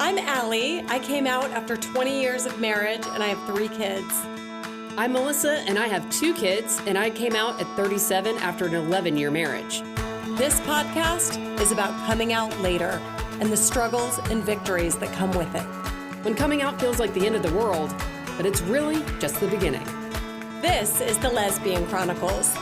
I'm Allie. I came out after 20 years of marriage and I have 3 kids. I'm Melissa and I have 2 kids and I came out at 37 after an 11-year marriage. This podcast is about coming out later and the struggles and victories that come with it. When coming out feels like the end of the world, but it's really just the beginning. This is the Lesbian Chronicles.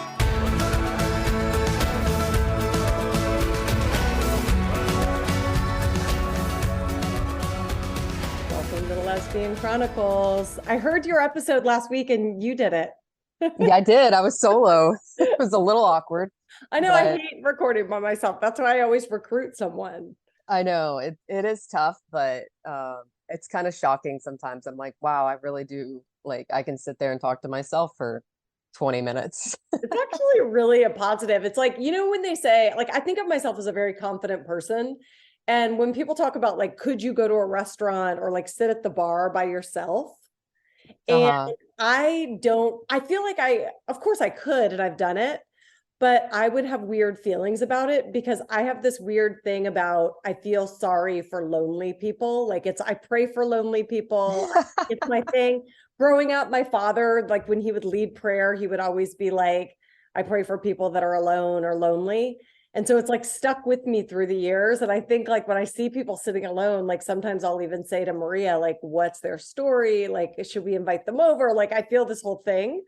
Welcome to the Lesbian Chronicles. I heard your episode last week and you did it. Yeah, I did. I was solo. It was a little awkward. I know, I hate recording by myself. That's why I always recruit someone. I know it is tough, but it's kind of shocking sometimes. I'm like, wow, I really do. Like, I can sit there and talk to myself for 20 minutes. It's actually really a positive. It's like, you know, when they say, like, I think of myself as a very confident person. And when people talk about, like, could you go to a restaurant or like sit at the bar by yourself? And I feel like of course I could, and I've done it, but I would have weird feelings about it because I have this weird thing about, I feel sorry for lonely people. Like I pray for lonely people. It's my thing. Growing up, my father, like when he would lead prayer, he would always be like, I pray for people that are alone or lonely. And so it's like stuck with me through the years. And I think like when I see people sitting alone, like sometimes I'll even say to Maria, like, what's their story? Like, should we invite them over? Like, I feel this whole thing.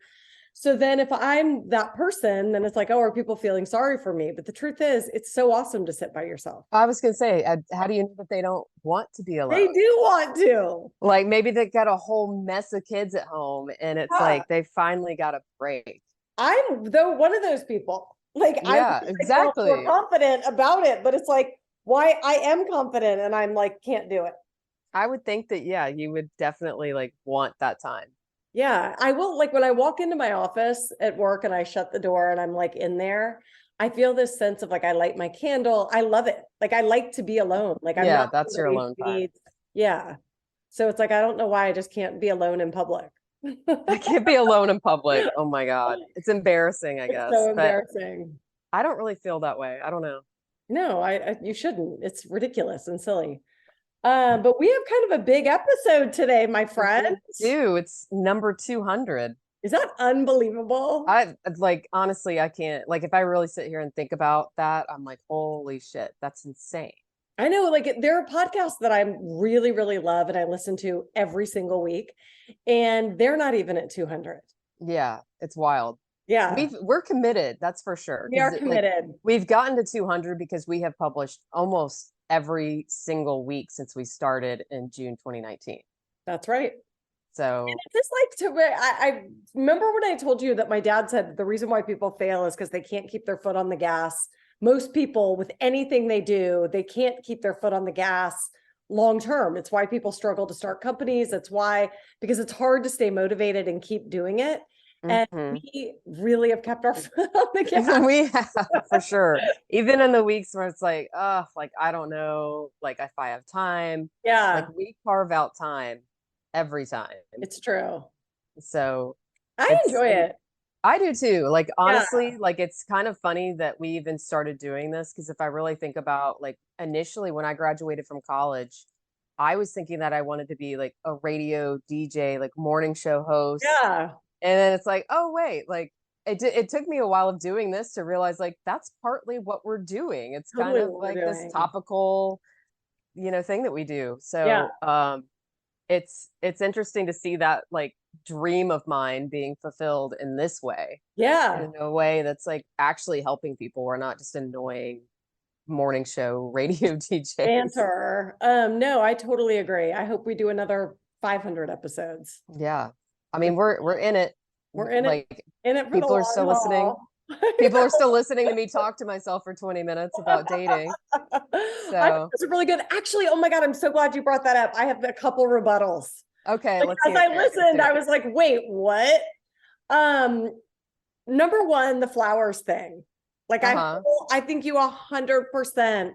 So then if I'm that person, then it's like, oh, are people feeling sorry for me? But the truth is, it's so awesome to sit by yourself. I was going to say, how do you know that they don't want to be alone? They do want to. Like maybe they got a whole mess of kids at home and it's like they finally got a break. I'm one of those people. Like, yeah, exactly. I'm confident about it, but it's like, why I am confident and I'm like, can't do it. I would think that, yeah, you would definitely like want that time. Yeah, I will. Like when I walk into my office at work and I shut the door and I'm like in there, I feel this sense of like, I light my candle. I love it. Like I like to be alone. Like that's your alone time. Yeah. So it's like, I don't know why I just can't be alone in public. I can't be alone in public. Oh my God. It's embarrassing, I guess. It's so embarrassing. I don't really feel that way. I don't know. No, you shouldn't. It's ridiculous and silly. But we have kind of a big episode today, my friends. It's number 200. Is that unbelievable? I like, honestly, I can't, like, if I really sit here and think about that, I'm like, holy shit, that's insane. I know, like there are podcasts that I really, really love and I listen to every single week, and they're not even at 200. Yeah, it's wild. Yeah, we're committed. That's for sure. We are committed. Like, we've gotten to 200 because we have published almost every single week since we started in June 2019. That's right. So and it's just like I remember when I told you that my dad said the reason why people fail is because they can't keep their foot on the gas. Most people with anything they do, they can't keep their foot on the gas long term. It's why people struggle to start companies. It's why, because it's hard to stay motivated and keep doing it. And we really have kept our foot on the gas. We have, for sure. Even in the weeks where it's like, oh, like, I don't know, like if I have time. Yeah. Like we carve out time every time. It's true. So I enjoy it. I do too. Like, honestly, like it's kind of funny that we even started doing this, because if I really think about, like, initially when I graduated from college, I was thinking that I wanted to be like a radio DJ, like morning show host. Yeah. And then it's like, oh wait, like it took me a while of doing this to realize like that's partly what we're doing. It's kind of like this topical, thing that we do. So it's interesting to see that like dream of mine being fulfilled in this way. Yeah. In a way that's like actually helping people. We're not just annoying morning show radio DJs. Answer. No, I totally agree. I hope we do another 500 episodes. Yeah. I mean, we're in it. We're in like, it. In it for people the are still listening. People are still listening to me talk to myself for 20 minutes about dating. So it's really good. Actually, oh my God, I'm so glad you brought that up. I have a couple rebuttals. Okay. Like, as I listened, I was like, wait, what? Number one, the flowers thing. Like, I think you 100%.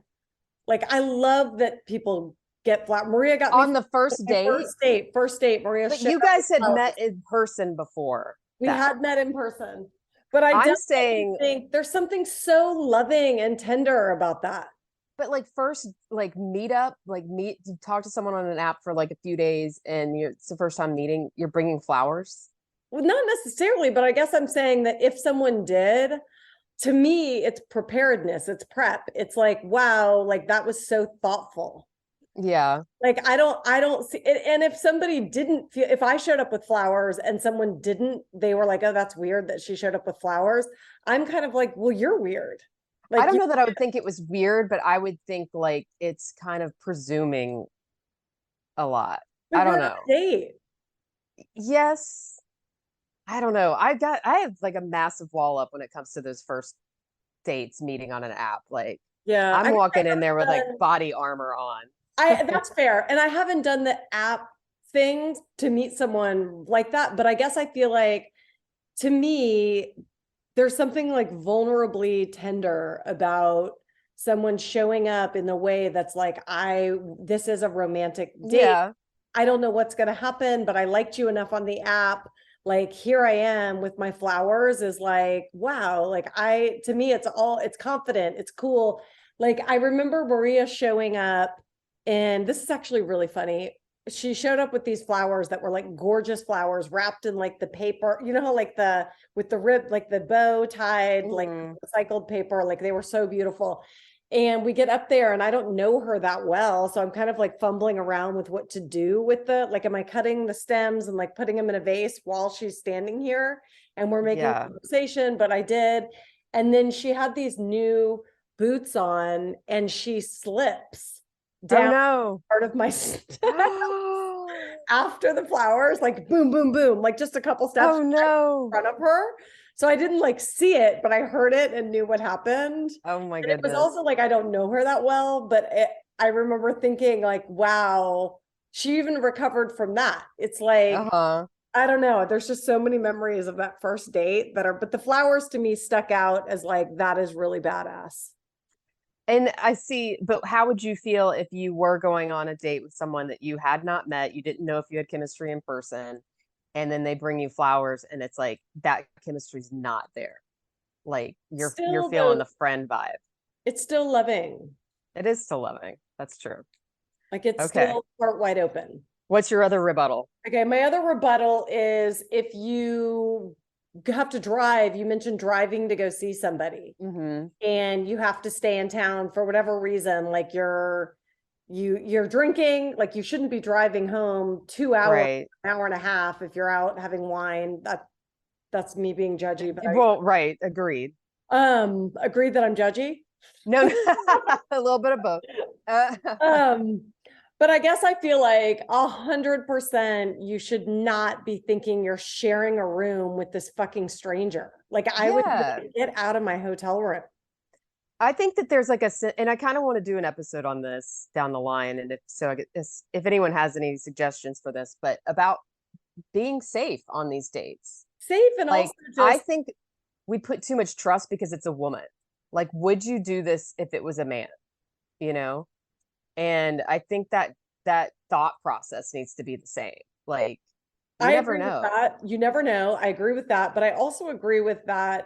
Like, I love that people get flowers. Maria got on the first date. First date. Maria. But you guys had met in person before. We had met in person. But I'm saying think there's something so loving and tender about that. But like first, like meet up, like talk to someone on an app for like a few days, and it's the first time meeting, you're bringing flowers. Well, not necessarily, but I guess I'm saying that if someone did, to me, it's preparedness, it's prep. It's like, wow, like that was so thoughtful. Yeah. Like I don't see it. And if somebody didn't feel, if I showed up with flowers and someone didn't, they were like, oh, that's weird that she showed up with flowers. I'm kind of like, well, you're weird. Like I don't know that I would think it was weird, but I would think like it's kind of presuming a lot. I don't know. Date. Yes. I don't know. I have like a massive wall up when it comes to those first dates meeting on an app. Like, yeah, I'm walking in there with like body armor on. That's fair. And I haven't done the app things to meet someone like that, but I guess I feel like, to me, there's something like vulnerably tender about someone showing up in the way that's like, this is a romantic date. Yeah. I don't know what's going to happen, but I liked you enough on the app. Like, here I am with my flowers, is like, wow. Like, to me, it's confident. It's cool. Like, I remember Maria showing up, and this is actually really funny. She showed up with these flowers that were like gorgeous flowers wrapped in like the paper, you know, like with the rib, like the bow tied, like recycled paper, like they were so beautiful. And we get up there and I don't know her that well. So I'm kind of like fumbling around with what to do with like, am I cutting the stems and like putting them in a vase while she's standing here? And we're making conversation, but I did. And then she had these new boots on and she slips down part of my after the flowers, like boom, boom, boom, like just a couple steps in front of her. So I didn't like see it, but I heard it and knew what happened. Oh my goodness. It was also like, I don't know her that well, but I remember thinking like, wow, she even recovered from that. It's like, I don't know. There's just so many memories of that first date but the flowers to me stuck out as like, that is really badass. And I see, but how would you feel if you were going on a date with someone that you had not met, you didn't know if you had chemistry in person, and then they bring you flowers and it's like that chemistry's not there? Like you're feeling the friend vibe. It's still loving. It is still loving. That's true. Like it's still heart wide open. What's your other rebuttal? Okay, my other rebuttal is if you have to drive, you mentioned driving to go see somebody, and you have to stay in town for whatever reason, like you're drinking, like you shouldn't be driving home 2 hours, an hour and a half if you're out having wine. That's me being judgy, but agreed. Agreed that I'm judgy. No, a little bit of both. But I guess I feel like 100% you should not be thinking you're sharing a room with this fucking stranger. Like I would get out of my hotel room. I think that there's like and I kind of want to do an episode on this down the line. And if anyone has any suggestions for this, but about being safe on these dates. Safe and like, also I think we put too much trust because it's a woman. Like, would you do this if it was a man? You know? And I think that thought process needs to be the same. Like, you never know. You never know. I agree with that. But I also agree with that.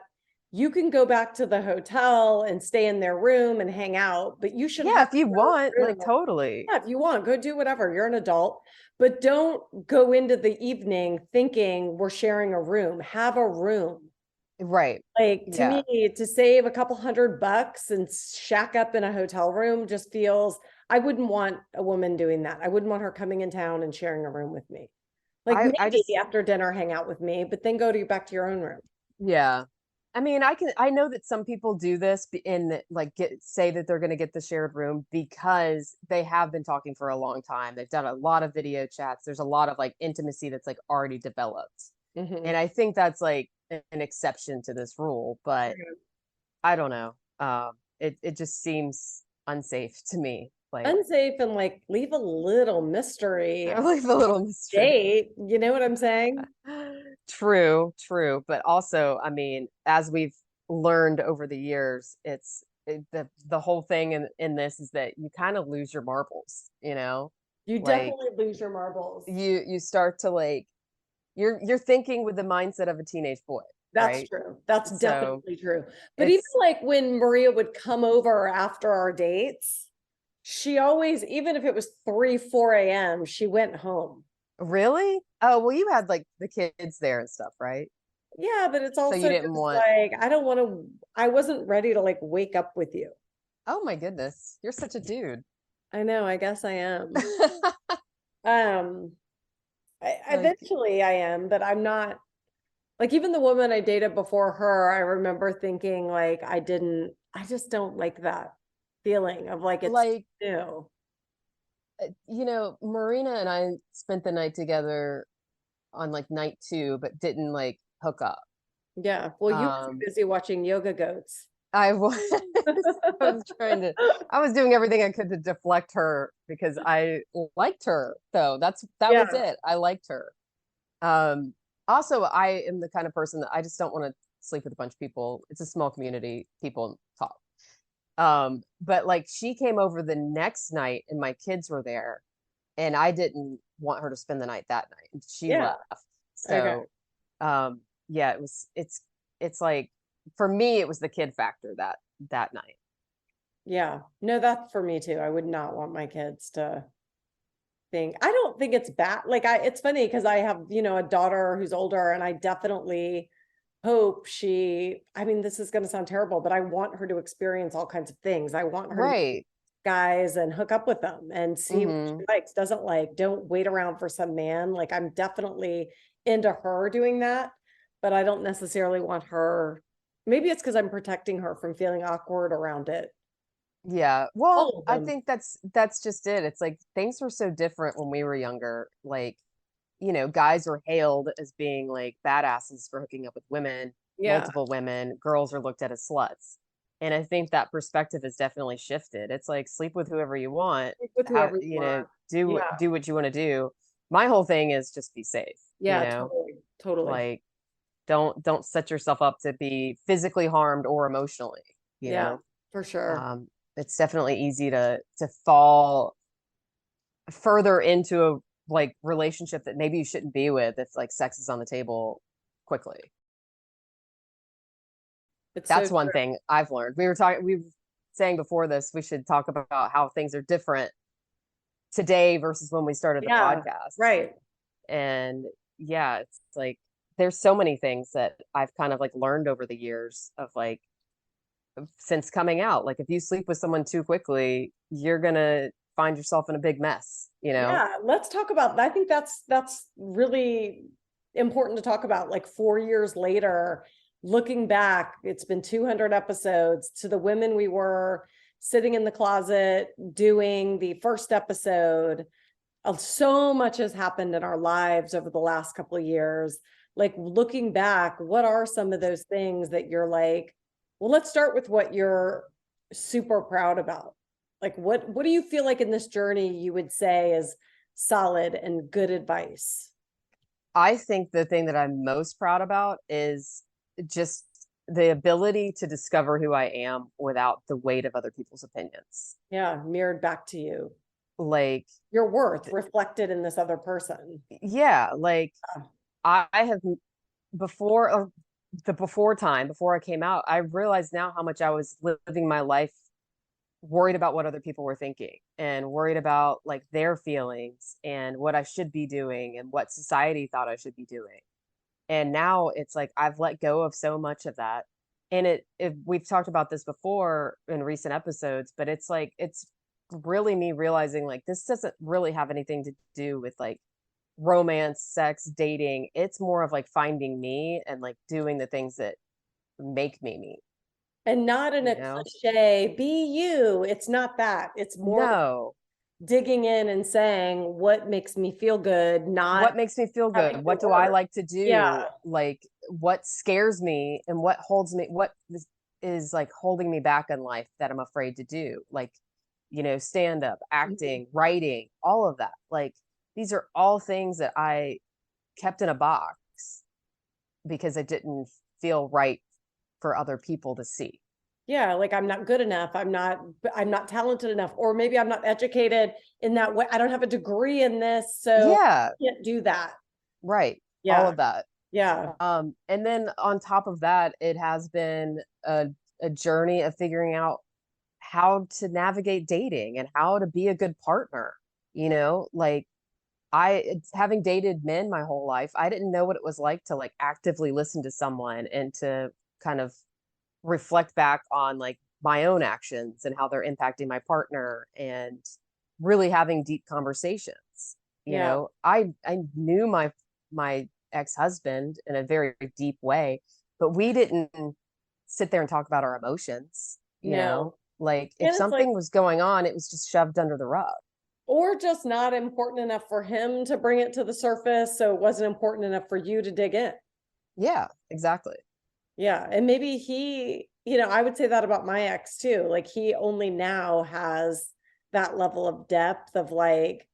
You can go back to the hotel and stay in their room and hang out, but you should. Yeah, if you want, like totally. Yeah, if you want, go do whatever. You're an adult, but don't go into the evening thinking we're sharing a room. Have a room. Right. Like to me, to save a couple $100 and shack up in a hotel room just feels, I wouldn't want a woman doing that. I wouldn't want her coming in town and sharing a room with me. Like maybe after dinner, hang out with me, but then go back to your own room. Yeah. I mean, I know that some people do this in like say that they're going to get the shared room because they have been talking for a long time. They've done a lot of video chats. There's a lot of like intimacy that's like already developed. And I think that's like an exception to this rule, but I don't know. It just seems unsafe to me. Like unsafe and like leave a little mystery. Leave a little mystery. Date, you know what I'm saying? True. But also, I mean, as we've learned over the years, the whole thing in this is that you kind of lose your marbles, you know? You definitely lose your marbles. You start to like, you're thinking with the mindset of a teenage boy. That's right? true. That's So definitely true. But even like when Maria would come over after our dates, she always, even if it was 3, 4 a.m., she went home. really? Oh, well, you had like the kids there and stuff, right? Yeah, but it's So you also didn't just want, like, I wasn't ready to like wake up with you. oh my goodness, you're such a dude. I know, I guess I am. Um, Like, eventually I am, but I'm not like, even the woman I dated before her, I remember thinking like, I just don't like that feeling of like it's like, new. you know, Marina and I spent the night together on like night 2, but didn't like hook up. Yeah. Well, you were too Um, busy watching yoga goats. I was, I was trying to, I was doing everything I could to deflect her because I liked her. So that was Yeah. it. I liked her. Um, Also, I am the kind of person that I just don't want to sleep with a bunch of people. It's a small community. People talk. But like she came over the next night and my kids were there and I didn't want her to spend the night that night. And she Yeah. left. Okay. So yeah, it's like for me it was the kid factor that night. Yeah. No, that's for me too. I would not want my kids to think, I don't think it's bad. Like it's funny because I have, a daughter who's older and I definitely hope I mean, this is going to sound terrible, but I want her to experience all kinds of things. I want her to meet Right. guys and hook up with them and see what she Mm-hmm. likes, doesn't like. Don't wait around for some man. Like I'm definitely into her doing that, but I don't necessarily want her. Maybe it's because I'm protecting her from feeling awkward around it. Yeah. Well, All of I them. think that's just it. It's like things were so different when we were younger. Like, you know, guys were hailed as being like badasses for hooking up with women, Yeah. multiple women. Girls are looked at as sluts. And I think that perspective has definitely shifted. It's like sleep with whoever you want, Stick with have, whoever you you know, want. do Yeah. what you want to do. My whole thing is just be safe, you Yeah, know? totally. Totally. Like don't set yourself up to be physically harmed or emotionally, you Yeah, know? for sure. It's definitely easy to fall further into a like relationship that maybe you shouldn't be with if like sex is on the table quickly. It's so That's one true. thing I've learned. We were saying before this, we should talk about how things are different today versus when we started the Yeah, podcast. right. And yeah, it's like there's so many things that I've kind of like learned over the years of like since coming out. Like if you sleep with someone too quickly, you're gonna find yourself in a big mess, you know? Yeah, let's talk about I think that's really important to talk about. Like 4 years later, looking back, it's been 200 episodes to the women we were sitting in the closet doing the first episode. So much has happened in our lives over the last couple of years. Like looking back, what are some of those things that you're like, well, let's start with what you're super proud about. Like what do you feel like in this journey you would say is solid and good advice? I think the thing that I'm most proud about is just the ability to discover who I am without the weight of other people's opinions. Yeah, mirrored back to you. Like, Your worth reflected in this other person. yeah, like I have before the before time, before I came out, I realized now how much I was living my life worried about what other people were thinking and worried about like their feelings and what I should be doing and what society thought I should be doing. And now it's like I've let go of so much of that. And we've talked about this before in recent episodes, but it's like it's really me realizing like this doesn't really have anything to do with like romance, sex, dating. It's more of like finding me and like doing the things that make me me, And not in you a know? cliche, be you. It's not that. It's more No. digging in and saying what makes me feel good, not What makes me feel having good? to What do I work. like to Yeah. do? Like what scares me and what holds me is like holding me back in life that I'm afraid to do. Like, you know, stand up, Mhm. acting, writing, all of that. Like these are all things that I kept in a box because it didn't feel right for other people to see. Yeah, like I'm not good enough. I'm not talented enough, or maybe I'm not educated in that way. I don't have a degree in this, so Yeah, I can't do that. right. All Yeah. of that. Yeah. And then on top of that, it has been a journey of figuring out how to navigate dating and how to be a good partner. You know, like having dated men my whole life, I didn't know what it was like to like actively listen to someone and to kind of reflect back on like my own actions and how they're impacting my partner and really having deep conversations. You Yeah. know, I knew my ex-husband in a very deep way, but we didn't sit there and talk about our emotions, you No. know? Like if And it's like, something was going on, it was just shoved under the rug. or just not important enough for him to bring it to the surface. So it wasn't important enough for you to dig in. Yeah, exactly. Yeah. And maybe he, I would say that about my ex too. Like he only now has that level of depth of like,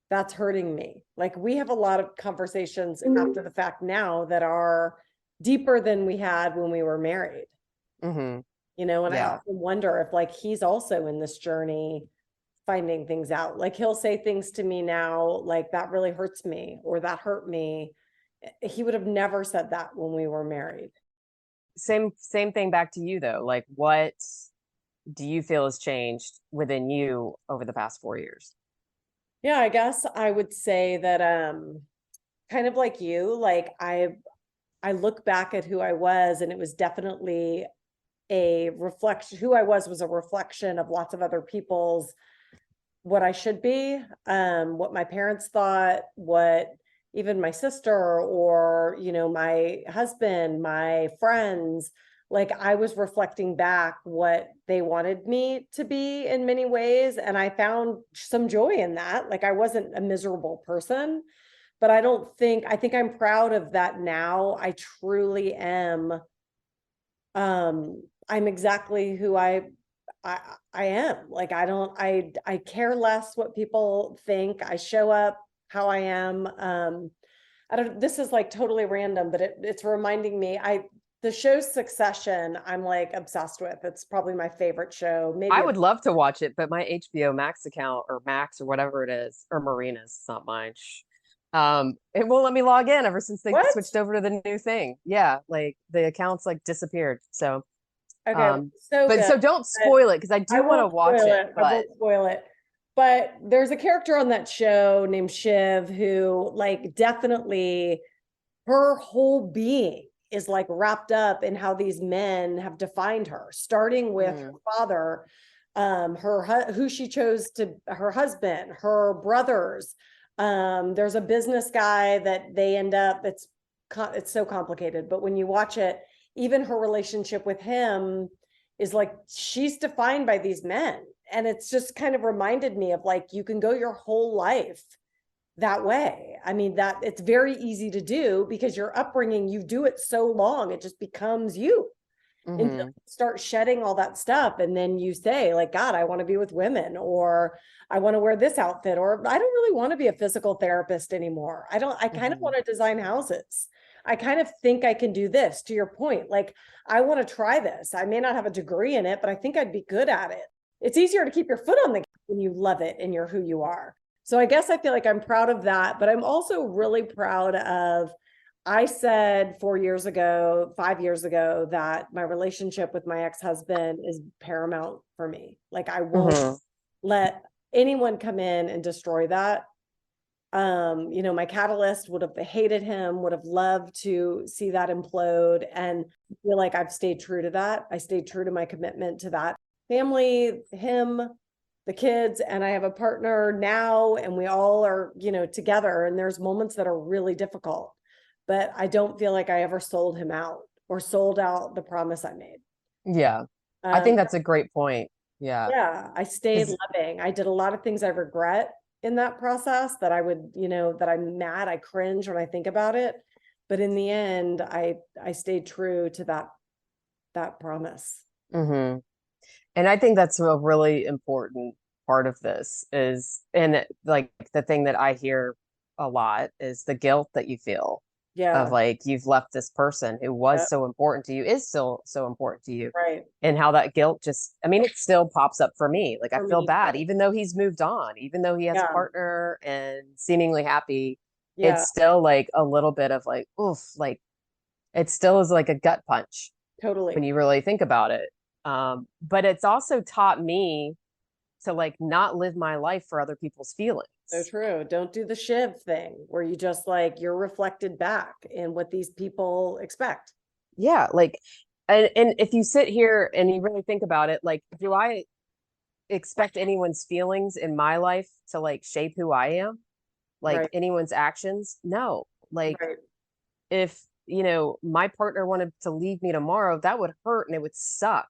that's hurting me. Like we have a lot of conversations after the fact now that are deeper than we had when we were married. Mm-hmm. And I Yeah. often wonder if like he's also in this journey finding things out. Like he'll say things to me now, like that really hurts me or that hurt me. He would have never said that when we were married. Same thing back to you though. Like what do you feel has changed within you over the past 4 years? Yeah, I guess I would say that kind of like you, like I look back at who I was and it was definitely a reflection. Who I was a reflection of lots of other people's what I should be, what my parents thought, what even my sister or, my husband, my friends, like I was reflecting back what they wanted me to be in many ways. And I found some joy in that. Like I wasn't a miserable person, but I think I'm proud of that now. I truly am. I'm exactly who I I am. Like I care less what people think. I show up how I am. I don't this is like totally random, but it's reminding me the show Succession, I'm like obsessed with. It's probably my favorite show. Maybe I would love to watch it, but my HBO Max account or Max or whatever it is, or Marina's, it's not mine. It won't let me log in ever since they what? switched over to the new thing. Yeah, like the accounts like disappeared. So, Okay, so but good. so don't But spoil it because I I do want to won't watch spoil it. it. I But won't spoil it. But there's a character on that show named Shiv who like definitely her whole being is like wrapped up in how these men have defined her, starting with her father, who she chose to her husband, her brothers. There's a business guy that they end up, it's so complicated, but when you watch it, even her relationship with him is like she's defined by these men. And it's just kind of reminded me of like you can go your whole life that way. I mean, that it's very easy to do because your upbringing, you do it so long, it just becomes you. Until you start shedding all that stuff. And then you say, like, God, I want to be with women, or I want to wear this outfit, or I don't really want to be a physical therapist anymore. I kind of want to design houses. I kind of think I can do this, to your point. Like, I want to try this. I may not have a degree in it, but I think I'd be good at it. It's easier to keep your foot on the gas when you love it and you're who you are. So I guess I feel like I'm proud of that, but I'm also really proud of, I said 4 years ago, 5 years ago, that my relationship with my ex-husband is paramount for me. Like I won't let anyone come in and destroy that. My catalyst would have hated him, would have loved to see that implode. And I feel like I've stayed true to that. I stayed true to my commitment to that family, him, the kids, and I have a partner now, and we all are, together. And there's moments that are really difficult, but I don't feel like I ever sold him out or sold out the promise I made. Yeah, I think that's a great point. Yeah. Yeah, I stayed loving. I did a lot of things I regret in that process that I would, that I'm mad, I cringe when I think about it. But in the end, I stayed true to that promise. And I think that's a really important part of this is, and like the thing that I hear a lot is the guilt that you feel Yeah. of like you've left this person who was Yep. so important to you, is still so important to you. Right. And how that guilt just, I mean, it still pops up for me. Like I For feel me bad, too. even though he's moved on, even though he has a Yeah. partner and seemingly happy, Yeah. it's still like a little bit of like, oof, like It still is like a gut punch Totally. when you really think about it. But it's also taught me to like not live my life for other people's feelings. So true. Don't do the shiv thing where you just like you're reflected back in what these people expect. Yeah, like and if you sit here and you really think about it, like do I expect anyone's feelings in my life to like shape who I am? Like Right. anyone's actions? No. Like Right. if, my partner wanted to leave me tomorrow, that would hurt and it would suck,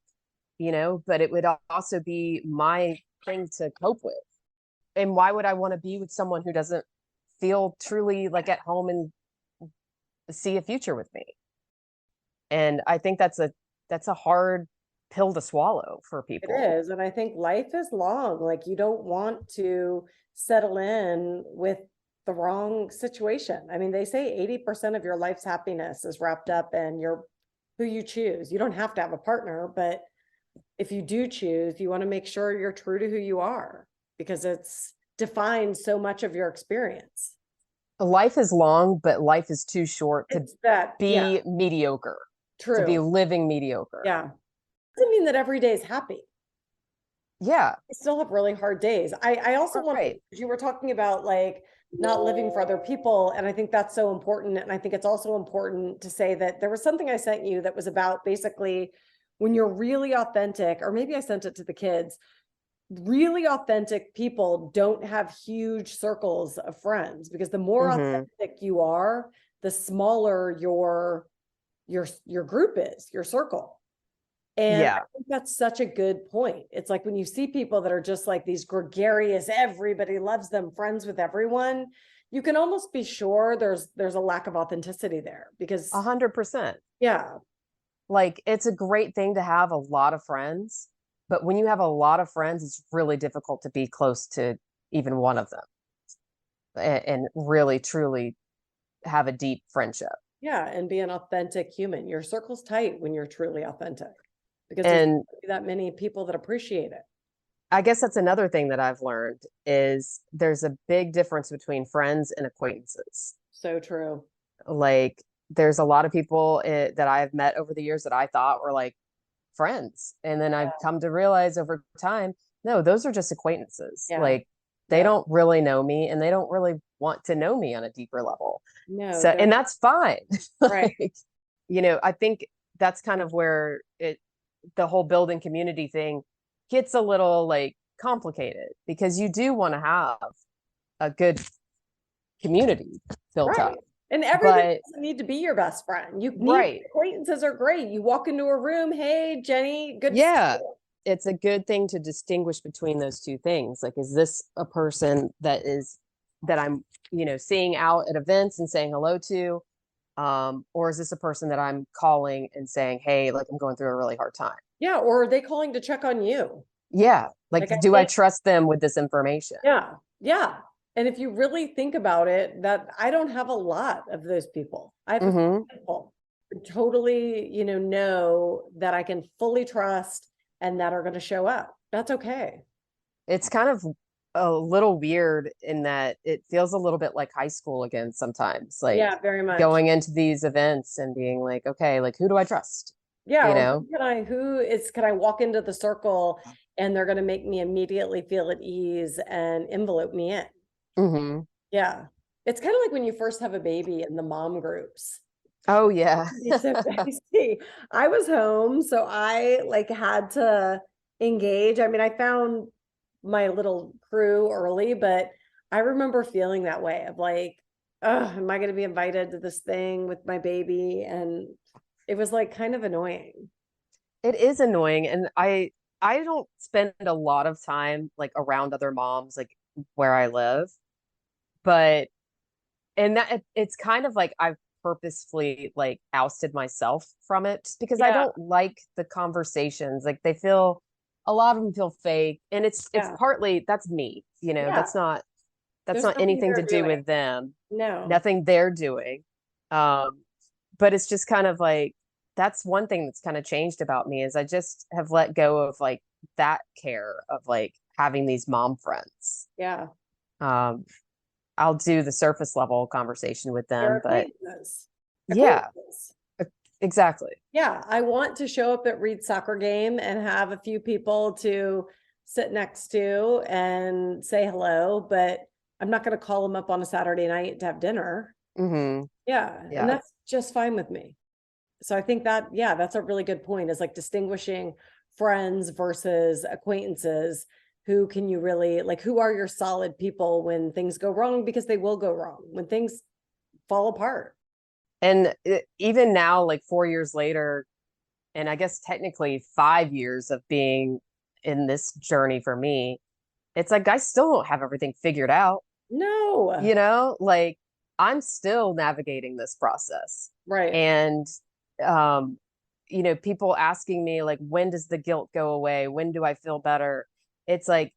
but it would also be my thing to cope with. And why would I want to be with someone who doesn't feel truly like at home and see a future with me? And I think that's a hard pill to swallow for It people. is. And I think life is long. Like you don't want to settle in with the wrong situation. I mean, they say 80% of your life's happiness is wrapped up in your who you choose. You don't have to have a partner, but if you do choose, you want to make sure you're true to who you are because it's defined so much of your experience. Life is long, but life is too short to It's that, yeah, be mediocre, to be true. living mediocre. Yeah. Doesn't mean that every day is happy. Yeah. I still have really hard days. I also want to, Right. you were talking about like not living for other people. And I think that's so important. And I think it's also important to say that there was something I sent you that was about basically when you're really authentic, or maybe I sent it to the kids, really authentic people don't have huge circles of friends because the more authentic you are, the smaller your group is, your circle. And Yeah. I think that's such a good point. It's like when you see people that are just like these gregarious, everybody loves them, friends with everyone, you can almost be sure there's a lack of authenticity there because 100%. yeah. Like it's a great thing to have a lot of friends, but when you have a lot of friends, it's really difficult to be close to even one of them and really truly have a deep friendship. Yeah, and be an authentic human. Your circle's tight when you're truly authentic because there's And not that many people that appreciate it. I guess that's another thing that I've learned is there's a big difference between friends and acquaintances. So true. Like there's a lot of people that I've met over the years that I thought were like friends. And then I've come to realize over time, no, those are just acquaintances. Yeah. Like they Yeah. don't really know me and they don't really want to know me on a deeper level. No, So, and that's fine. right. Like, I think that's kind of where the whole building community thing gets a little like complicated because you do want to have a good community built Right. up. And everybody But doesn't need to be your best friend. You need right. acquaintances are great. You walk into a room, hey, Jenny, good to see Yeah. you. It's a good thing to distinguish between those two things. Like, is this a person that I'm, seeing out at events and saying hello to? Or is this a person that I'm calling and saying, hey, like I'm going through a really hard time? Yeah. Or are they calling to check on you? Yeah. Like, Like, do I trust them with this information? yeah. Yeah. And if you really think about it, that I don't have a lot of those people. I have a few people who totally, know that I can fully trust and that are going to show up. That's okay. It's kind of a little weird in that it feels a little bit like high school again sometimes, like Yeah, very much. going into these events and being like, okay, like who do I trust? Yeah. You Or know? can I walk into the circle and they're going to make me immediately feel at ease and envelope me in? Mm-hmm. Yeah. It's kind of like when you first have a baby in the mom groups. Oh yeah. So see, I was home, so I like had to engage. I mean, I found my little crew early, but I remember feeling that way of like, oh, am I going to be invited to this thing with my baby? And it was like kind of annoying. It is annoying. And I don't spend a lot of time like around other moms, like where I live, but and that it's kind of like I've purposefully like ousted myself from it just because I Yeah. don't like the conversations. Like they feel a lot of them feel fake. And it's Yeah. partly that's me, Yeah. that's not There's nothing anything to they're do doing. with them. No. Nothing they're doing. But it's just kind of like that's one thing that's kind of changed about me is I just have let go of like that care of like having these mom friends. Yeah. Um, I'll do the surface level conversation with They're them, but acquaintances. yeah, Acquaintances. Exactly. Yeah, I want to show up at Reed's soccer game and have a few people to sit next to and say hello, but I'm not going to call them up on a Saturday night to have dinner. Mm-hmm. Yeah, and Yeah. that's just fine with me. So I think that, yeah, that's a really good point, is like distinguishing friends versus acquaintances. Who can you really like, who are your solid people when things go wrong? Because they will go wrong when things fall apart. And even now, like 4 years later, and I guess technically 5 years of being in this journey for me, it's like I still don't have everything figured out. No. Like I'm still navigating this process. Right. And um, people asking me like, when does the guilt go away? When do I feel better? It's like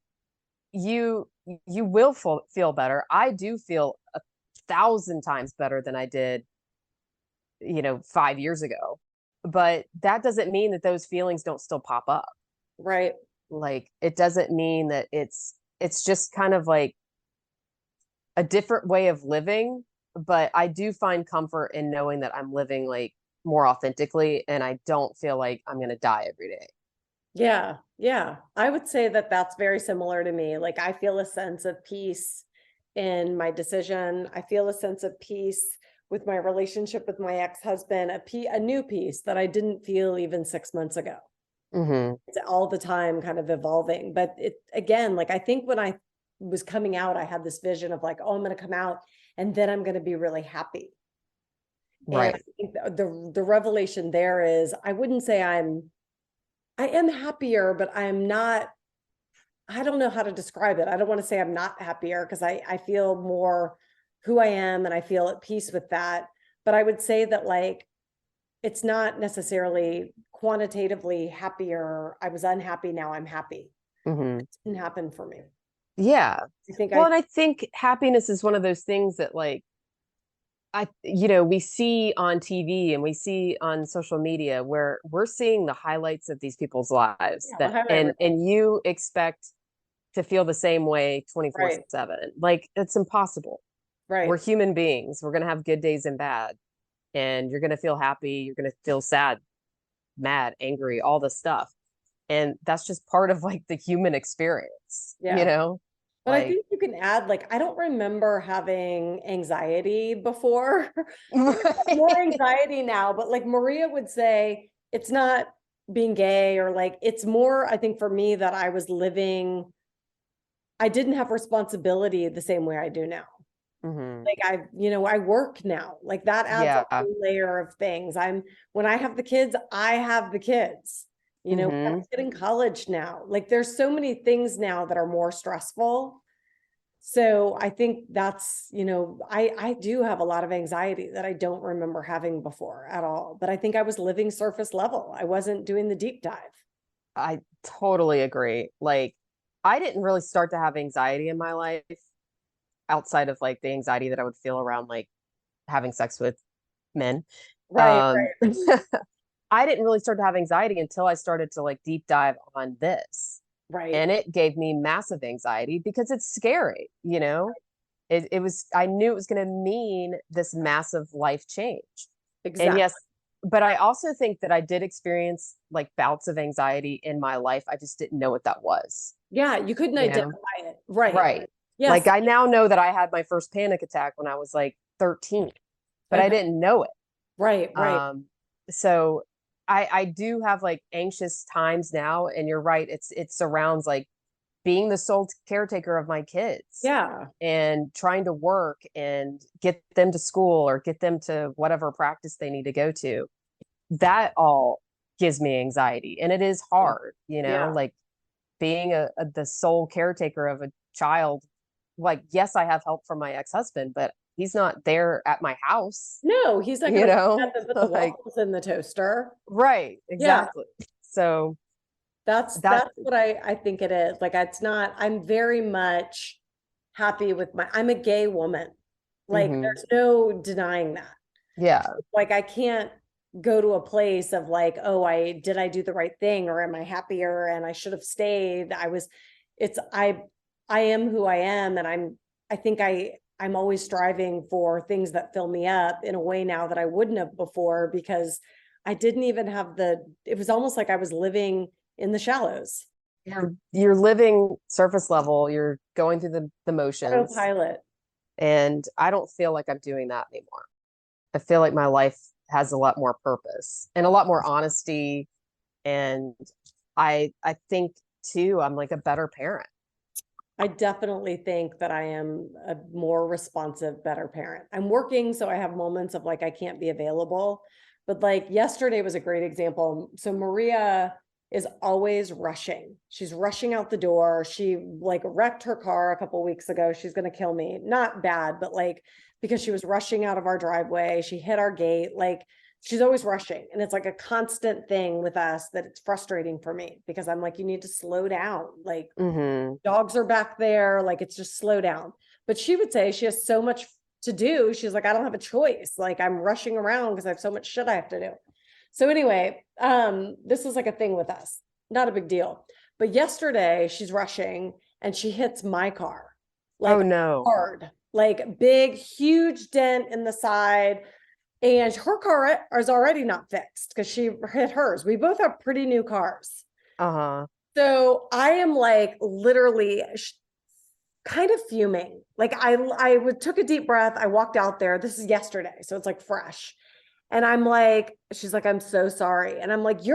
you will feel better. I do feel 1,000 times better than I did 5 years ago, but that doesn't mean that those feelings don't still pop up. Right. Like it doesn't mean that it's just kind of like a different way of living, but I do find comfort in knowing that I'm living like more authentically and I don't feel like I'm going to die every day. Yeah. Yeah. I would say that that's very similar to me. Like I feel a sense of peace in my decision. I feel a sense of peace with my relationship with my ex-husband, a new peace that I didn't feel even 6 months ago. Mm-hmm. It's all the time kind of evolving. But it, again, like I think when I was coming out, I had this vision of like, oh, I'm going to come out and then I'm going to be really happy. And I Right. think the revelation there is, I wouldn't say I am happier, but I'm not, I don't know how to describe it. I don't want to say I'm not happier because I feel more who I am and I feel at peace with that. But I would say that like, it's not necessarily quantitatively happier. I was unhappy. Now I'm happy. Mm-hmm. It didn't happen for me. Yeah. I think Well, and I think happiness is one of those things that like we see on TV and we see on social media where we're seeing the highlights of these people's lives yeah, the that highlight and reel. you expect to feel the same way Right. 24/7. Like it's impossible. We're Right. human beings. We're going to have good days and bad. And you're going to feel happy, you're going to feel sad, mad, angry, all the stuff. And that's just part of like the human experience, Yeah. But I Like think you can add, like, I don't remember having anxiety before. More anxiety now, but like Maria would say, it's not being gay or like, it's more, I think for me that I was living, I didn't have responsibility the same way I do now. Mhm. Like I work now, like that adds a Yeah. whole layer of things. When I have the kids, I have the kids, I have Hmm. a kid in college now. Like there's so many things now that are more stressful. So I think that's, I do have a lot of anxiety that I don't remember having before at all, but I think I was living surface level. I wasn't doing the deep dive. I totally agree. Like I didn't really start to have anxiety in my life outside of like the anxiety that I would feel around like having sex with men. Right, Um I didn't really start to have anxiety until I started to like deep dive on this. right, And it gave me massive anxiety because it's scary. I knew it was going to mean this massive life change. And exactly. yes, but I also think that I did experience like bouts of anxiety in my life. I just didn't know what that was, Yeah, you couldn't you know? identify it. Right. Right. Yes. Like I now know that I had my first panic attack when I was like 13, but I Okay. didn't know it. Right, right. So I do have like anxious times now, and you're right, it surrounds like being the sole caretaker of my kids Yeah. and trying to work and get them to school or get them to whatever practice they need to go to. That all gives me anxiety, and it is hard, Yeah. like being the sole caretaker of a child. Like yes, I have help from my ex-husband, but he's not there at my house, No, he's not you going know to put the like waffles in the toaster. right, Yeah. exactly. So that That's what I think it is. Like it's not, I'm very much happy with I'm a gay woman. Like mhm. there's no denying that. Yeah. Like I can't go to a place of like, oh, I do the right thing, or am I happier and I should have stayed. It's I am who I am, and I think I'm always striving for things that fill me up in a way now that I wouldn't have before, because I didn't even have it was almost like I was living in the shallows. You're living surface level, you're going through the motions. Autopilot. And I don't feel like I'm doing that anymore. I feel like my life has a lot more purpose and a lot more honesty. And I think too, I'm like a better parent. I definitely think that I am a more responsive, better parent. I'm working, so I have moments of like, I can't be available. But like yesterday was a great example. So Maria is always rushing. She's rushing out the door. She like wrecked her car a couple weeks ago. She's going to kill me. Not bad, but like, because she was rushing out of our driveway, she hit our gate. Like, she's always rushing. And it's like a constant thing with us that it's frustrating for me because I'm like, you need to slow down. Like dogs are back there. Like, it's just slow down. But she would say she has so much to do. She's like, I don't have a choice. Like, I'm rushing around because I have so much shit I have to do. So anyway, this is like a thing with us, not a big deal. But yesterday she's rushing and she hits my car. Like, oh no. Hard, like big, huge dent in the side. And her car is already not fixed because she hit hers. We both have pretty new cars. So I am like literally kind of fuming. Like I took a deep breath. I walked out there. This is yesterday. So it's like fresh. And I'm like, she's like, I'm so sorry. And I'm like, I'm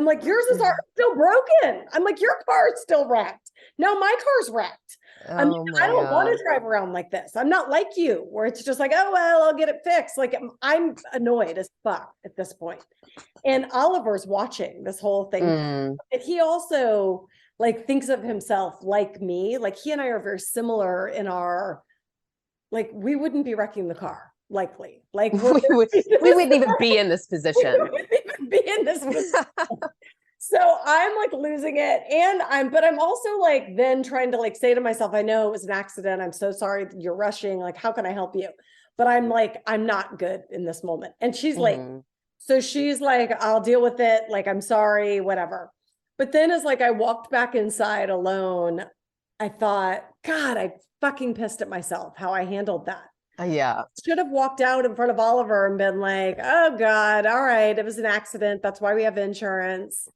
like, yours is still broken. I'm like, your car's still wrecked. No, my car's wrecked. I don't want to drive around like this. I'm not like you, where it's just like, oh, well, I'll get it fixed. Like, I'm annoyed as fuck at this point. And Oliver's watching this whole thing. And he also like thinks of himself like me. Like, he and I are very similar in our, like, we wouldn't be wrecking the car. Likely, like we wouldn't even be in this position. We wouldn't even be in this position. So I'm like losing it, and but I'm also like then trying to like say to myself, I know it was an accident. I'm so sorry that you're rushing. Like, how can I help you? But I'm like, I'm not good in this moment. And she's like, so she's like, I'll deal with it. Like, I'm sorry, whatever. But then as like I walked back inside alone, I thought, God, I fucking pissed at myself how I handled that. Yeah. Should have walked out in front of Oliver and been like, oh God, all right, it was an accident. That's why we have insurance.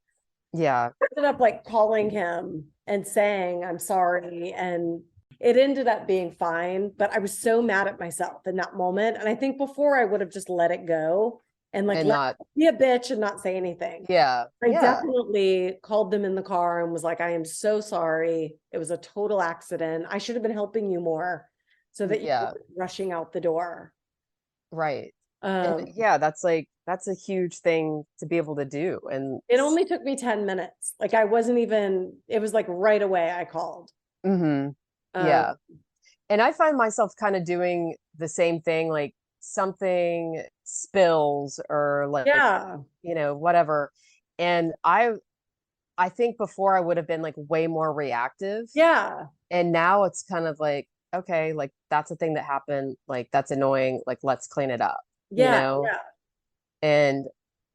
Yeah. I ended up like calling him and saying, I'm sorry. And it ended up being fine, but I was so mad at myself in that moment. And I think before I would have just let it go and like let be a bitch and not say anything. Yeah. I definitely called them in the car and was like, I am so sorry. It was a total accident. I should have been helping you more. So that you're rushing out the door. Right. That's a huge thing to be able to do. And it only took me 10 minutes. Like, I wasn't even, it was like right away I called. Yeah. And I find myself kind of doing the same thing, like something spills or like, whatever. And I think before I would have been like way more reactive. Yeah. And now it's kind of like, okay, like that's a thing that happened, like that's annoying, like let's clean it up. And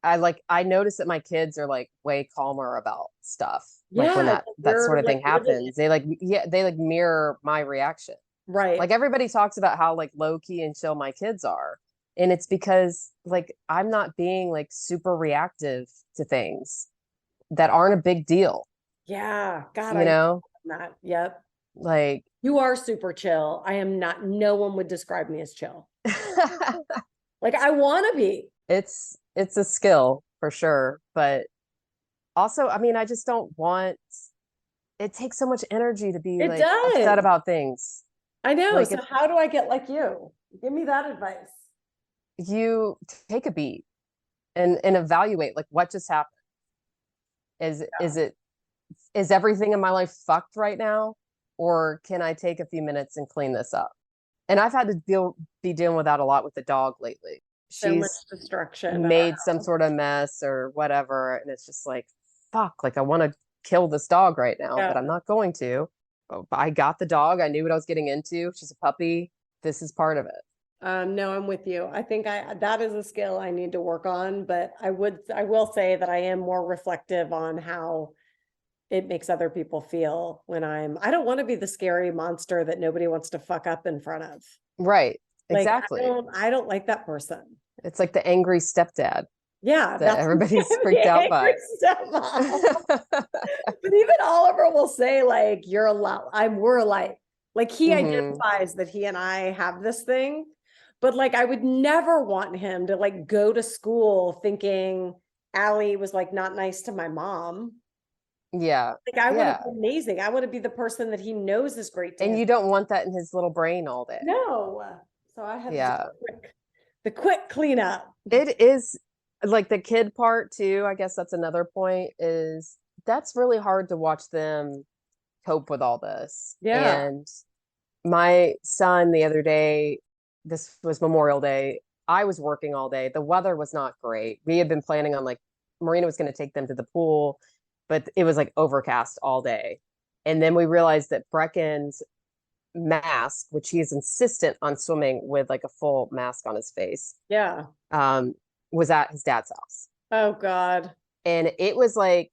I notice that my kids are like way calmer about stuff. Like when that sort of thing happens, they like mirror my reaction. Right. Like everybody talks about how like low key and chill my kids are, and it's because like I'm not being like super reactive to things that aren't a big deal. Yeah. God, not. Yep. Like, you are super chill. I am not. No one would describe me as chill. Like, I want to be. It's a skill for sure, but also, I mean, I just don't want. It takes so much energy to be like upset about things. I know. Like, so how do I get like you? Give me that advice. You take a beat and evaluate like what just happened. Is everything in my life fucked right now? Or can I take a few minutes and clean this up? And I've had to be dealing with that a lot with the dog lately. So much destruction. Made some sort of mess or whatever. And it's just like, fuck, like I want to kill this dog right now, but I'm not going to. But I got the dog. I knew what I was getting into. She's a puppy. This is part of it. No, I'm with you. I think that is a skill I need to work on, but I will say that I am more reflective on how it makes other people feel when I don't want to be the scary monster that nobody wants to fuck up in front of. Right. Like, exactly. I don't like that person. It's like the angry stepdad Yeah, that everybody's freaked out by. But even Oliver will say, like, you're a lot, we're alike. Like, he identifies that he and I have this thing, but like, I would never want him to like go to school thinking Allie was like not nice to my mom. Yeah. Like, I want to be amazing. I want to be the person that he knows is great to And him. you don't want that in his little brain all day. No. So I had the quick cleanup. It is like the kid part too. I guess that's another point, is that's really hard to watch them cope with all this. Yeah. And my son the other day, this was Memorial Day, I was working all day. The weather was not great. We had been planning on, like, Marina was going to take them to the pool, but it was like overcast all day. And then we realized that Brecken's mask, which he is insistent on swimming with like a full mask on his face, was at his dad's house. Oh God. And it was like,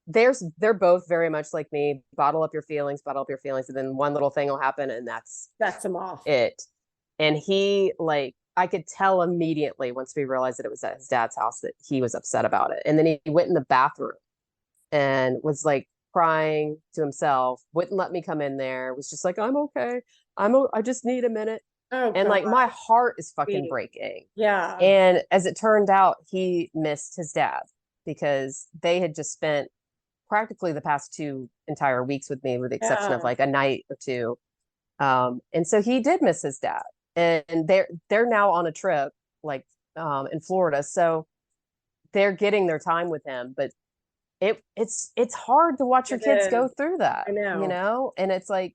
they're both very much like me, bottle up your feelings, and then one little thing will happen and that's him off. It. And he, like, I could tell immediately once we realized that it was at his dad's house that he was upset about it. And then he went in the bathroom and was like crying to himself, wouldn't let me come in there, was just like, I'm okay. I just need a minute. Oh, and God. like, my heart is fucking breaking. Yeah. And as it turned out, he missed his dad because they had just spent practically the past 2 entire weeks with me, with the exception of like a night or two. And so he did miss his dad. And they're now on a trip, like, in Florida. So they're getting their time with him, but it's hard to watch your kids go through that, I know. you know? And it's like,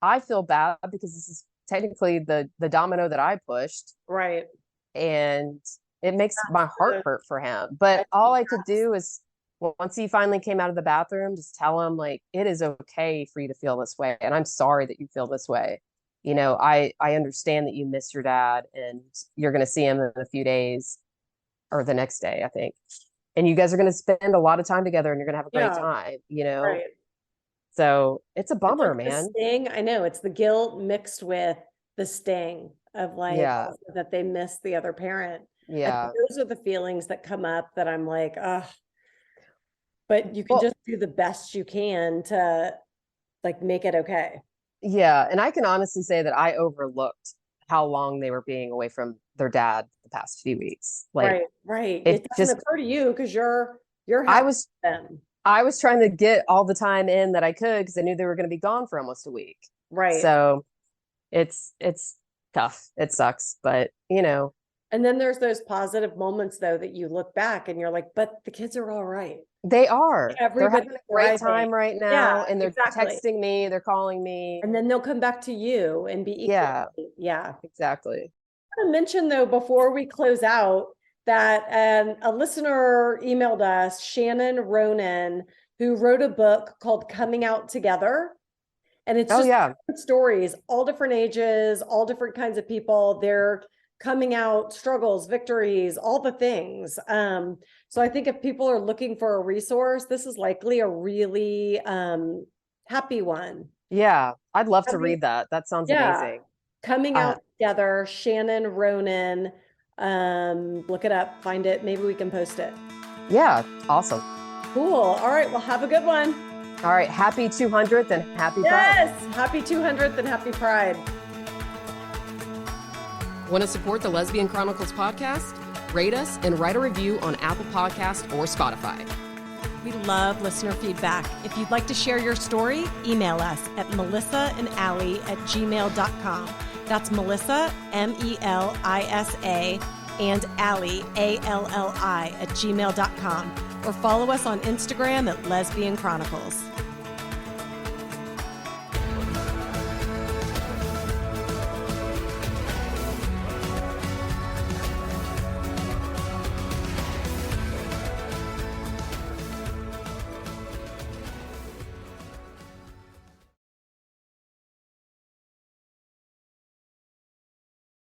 I feel bad because this is technically the domino that I pushed. Right. And it makes my heart hurt for him. But all I could do is, once he finally came out of the bathroom, just tell him, like, it is okay for you to feel this way. And I'm sorry that you feel this way. You know, I understand that you miss your dad and you're going to see him in a few days or the next day, I think. And you guys are going to spend a lot of time together and you're going to have a great time, you know? Right. So it's a bummer, like man. The sting, I know, it's the guilt mixed with the sting of like that they miss the other parent. Yeah. Those are the feelings that come up that I'm like, ugh. But you can just do the best you can to like make it okay. Yeah. And I can honestly say that I overlooked how long they were being away from their dad the past few weeks. Like, right. It doesn't occur to you because you're happy with them. I was trying to get all the time in that I could because I knew they were going to be gone for almost a week. Right. So it's tough. It sucks, but you know. And then there's those positive moments though that you look back and you're like, but the kids are all right. They are. They're having a great time right now. Yeah, and they're texting me, they're calling me. And then they'll come back to you and be equally. Yeah, exactly. I want to mention though, before we close out, that a listener emailed us, Shannon Ronan, who wrote a book called Coming Out Together. And it's just different stories, all different ages, all different kinds of people. They're coming out, struggles, victories, all the things. So I think if people are looking for a resource, this is likely a really happy one. Yeah, I'd love to read that. That sounds amazing. Coming Out Together, Shannon Ronan. Look it up, find it. Maybe we can post it. Yeah, awesome. Cool. All right, well, have a good one. All right, happy 200th and happy Pride. Yes, happy 200th and happy Pride. Want to support the Lesbian Chronicles podcast? Rate us and write a review on Apple Podcast or Spotify. We love listener feedback. If you'd like to share your story, email us at melissaandallie@gmail.com. That's Melissa, MELISA, and Allie, ALLI, @gmail.com. Or follow us on Instagram at Lesbian Chronicles.